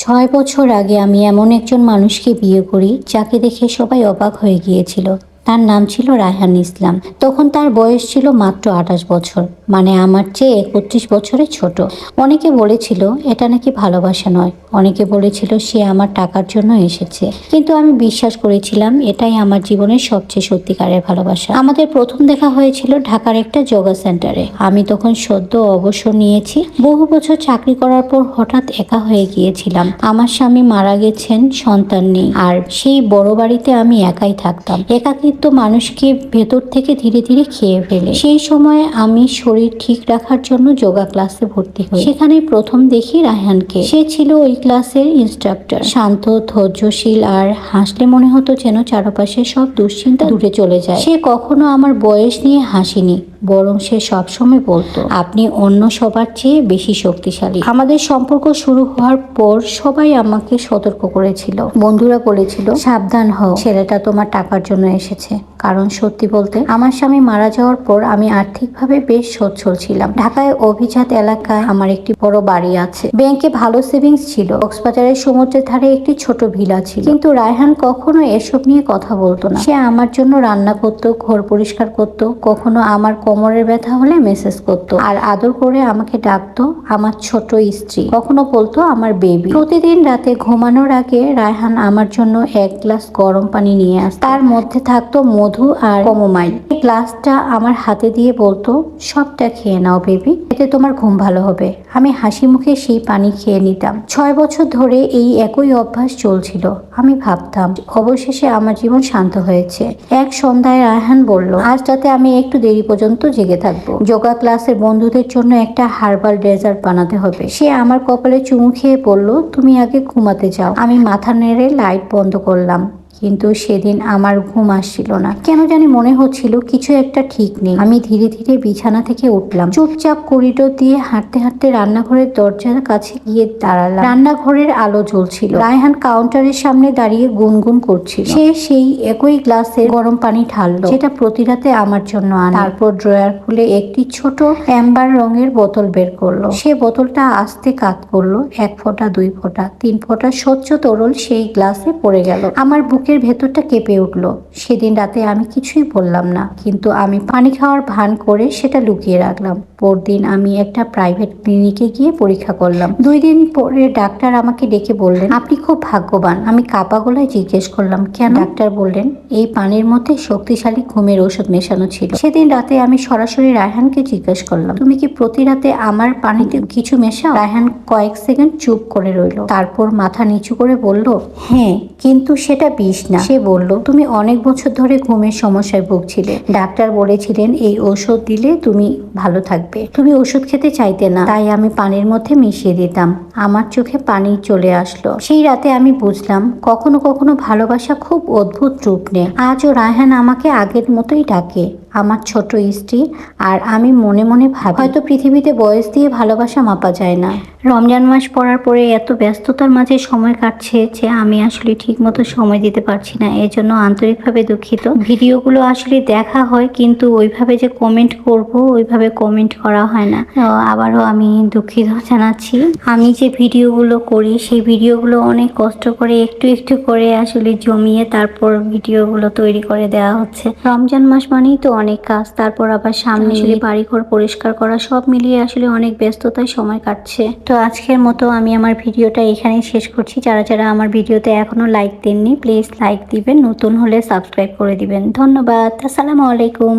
6 বছর আগে আমি এমন একজন মানুষকে বিয়ে করি যাকে দেখে সবাই অবাক হয়ে গিয়েছিল। তার নাম ছিল রায়হান ইসলাম। তখন তার বয়স ছিল মাত্র 28 বছর, মানে আমার চেয়ে 31 বছরের ছোট। অনেকে বলেছিল এটা নাকি ভালোবাসা নয়, অনেকে বলেছিল সে আমার টাকার জন্য এসেছে, কিন্তু আমি বিশ্বাস করেছিলাম এটাই আমার জীবনের সবচেয়ে সত্যিকারের ভালোবাসা। আমাদের প্রথম দেখা হয়েছিল ঢাকার একটা যোগা সেন্টারে। আমি তখন সদ্য অবসর নিয়েছি, বহু বছর চাকরি করার পর হঠাৎ একা হয়ে গিয়েছিলাম। আমার স্বামী মারা গেছেন, সন্তান নেই, আর সেই বড় বাড়িতে আমি একাই থাকতাম। একাকিত্ব মানুষকে ভেতর থেকে ধীরে ধীরে খেয়ে ফেলে। সেই সময় আমি শরীর ঠিক রাখার জন্য যোগা ক্লাসে ভর্তি হই। সেখানে প্রথম দেখি রায়হানকে। সে ছিল ওই ক্লাসের ইনস্ট্রাক্টর, শান্ত, ধৈর্যশীল, আর হাসলে মনে হতো যেন চারপাশে সব দুশ্চিন্তা দূরে চলে যায়। সে কখনো আমার বয়স নিয়ে হাসিনি, বরং সে সবসময় বলতো আপনি অন্য সবার চেয়ে বেশি শক্তিশালী। আমাদের সম্পর্ক শুরু হওয়ার পর সবাই আমাকে সতর্ক করেছিল। বন্ধুরা বলেছিল সাবধান হও, ছেলেটা তোমার টাকার জন্য এসেছে। কারণ সত্যি বলতে আমার স্বামী মারা যাওয়ার পর আমি আর্থিকভাবে বেশ সচ্ছল ছিলাম। ঢাকায় অভিজাত এলাকায় আমার একটি বড় বাড়ি আছে, ব্যাংকে ভালো সেভিংস ছিল, কক্সবাজারের সমুদ্রের ধারে একটি ছোট ভিলা ছিল। কিন্তু রায়হান কখনো এসব নিয়ে কথা বলতো না। সে আমার জন্য রান্না করতো, ঘর পরিষ্কার করতো, কখনো আমার কোমরের ব্যথা হলে মেসেজ করতো, আর আদর করে আমাকে ডাকতো আমার ছোট স্ত্রী, কখনো বলতো আমার বেবি। প্রতিদিন রাতে ঘুমানোর আগে রায়হান আমার জন্য এক গ্লাস গরম পানি নিয়ে আসতো। তার মধ্যে থাকতো মধু আর কমোমাইল। এই গ্লাসটা আমার হাতে দিয়ে বলতো সবটা খেয়ে নাও বেবি, এতে তোমার ঘুম ভালো হবে। আমি হাসি মুখে সেই পানি খেয়ে নিতাম। 6 বছর ধরে এই একই অভ্যাস চলছিল। আমি ভাবতাম অবশেষে আমার জীবন শান্ত হয়েছে। এক সন্ধ্যায় রায়হান বলল আজ রাতে আমি একটু দেরি পর্যন্ত জেগে থাকবো। যোগা ক্লাসের বন্ধুদের জন্য একটা হার্বাল ডেজার্ট বানাতে হবে। সে আমার কপালে চুমু খেয়ে বলল তুমি আগে ঘুমাতে যাও। আমি মাথা নেড়ে লাইট বন্ধ করলাম, কিন্তু সেদিন আমার ঘুম আসছিল না। কেন জানি মনে হচ্ছিল কিছু একটা ঠিক নেই। আমি ধীরে ধীরে বিছানা থেকে উঠলাম, চুপচাপ করিডোর দিয়ে হাঁটতে হাঁটতে রান্নাঘরের দরজার কাছে গিয়ে দাঁড়ালাম। রান্নাঘরের আলো জ্বলছিল। রায়হান কাউন্টারের সামনে দাঁড়িয়ে গুনগুন করছিল। সে সেই একই গ্লাসে গরম পানি ঢাললো, যেটা প্রতি রাতে আমার জন্য আনে। তারপর ড্রয়ার খুলে একটি ছোট অ্যাম্বার রঙের বোতল বের করলো। সে বোতলটা আস্তে কাত করলো। 1 ফোঁটা, 2 ফোঁটা, 3 ফোঁটা স্বচ্ছ তরল সেই গ্লাসে পড়ে গেল। আমার বুকের ভেতরটা কেঁপে উঠলো। সেদিন রাতে আমি কিছুই বললাম না, কিন্তু আমি পানি খাওয়ার ভান করে সেটা লুকিয়ে রাখলাম। পরদিন আমি একটা প্রাইভেট ক্লিনিকে গিয়ে পরীক্ষা করলাম। 2 দিন পরে ডাক্তার আমাকে ডেকে বললেন আপনি খুব ভাগ্যবান। আমি কাঁপা গলায় জিজ্ঞেস করলাম কেন? ডাক্তার বললেন এই পানির মধ্যে শক্তিশালী ঘুমের ওষুধ মেশানো ছিল। সেদিন রাতে আমি সরাসরি রায়হানকে জিজ্ঞেস করলাম তুমি কি প্রতি রাতে আমার পানিতে কিছু মেশাও? রায়হান কয়েক সেকেন্ড চুপ করে রইল, তারপর মাথা নিচু করে বলল হ্যাঁ, কিন্তু সেটা বিষ না। সে বলল তুমি অনেক বছর ধরে ঘুমের সমস্যায় ভুগছিলে। ডাক্তার বলেছিলেন এই ঔষধ দিলে তুমি ভালো থাকবে। তুমি ওষুধ খেতে চাইতে না, তাই আমি পানির মধ্যে মিশিয়ে দিতাম। আমার চোখে পানি চলে আসলো। সেই রাতে আমি বুঝলাম কখনো কখনো ভালোবাসা খুব অদ্ভুত রূপ নেয়। আজও রায়হান আমাকে আগের মতোই ডাকে আমার ছোট স্ত্রী, আর আমি মনে মনে ভাবি হয়তো পৃথিবীতে বয়স দিয়ে ভালোবাসা মাপা যায় না। রমজান মাস পড়ার পরে এত ব্যস্ততার মাঝে সময় কাটছে যে আমি আসলে ঠিক মতো সময় দিতে পারছি না, এজন্য আন্তরিকভাবে দুঃখিত। ভিডিওগুলো আসলে দেখা হয়, কিন্তু ওইভাবে যে কমেন্ট করব ওইভাবে কমেন্ট করা হয় না। আবারও আমি দুঃখিত জানাচ্ছি। আমি যে ভিডিওগুলো করি সেই ভিডিওগুলো অনেক কষ্ট করে একটু একটু করে আসলে জমিয়ে তারপর ভিডিওগুলো তৈরি করে দেওয়া হচ্ছে। রমজান মাস মানেই তো অনেক কাজ, তারপর আবার সামনে বাড়িঘর পরিষ্কার করা, সব মিলিয়ে আসলে অনেক ব্যস্ততায় সময় কাটছে। তো আজকের মতো আমি আমার ভিডিওটা এখানেই শেষ করছি। যারা যারা আমার ভিডিওতে এখনো লাইক দেননি প্লিজ লাইক দিবেন, নতুন হলে সাবস্ক্রাইব করে দিবেন। ধন্যবাদ। আসসালামু আলাইকুম।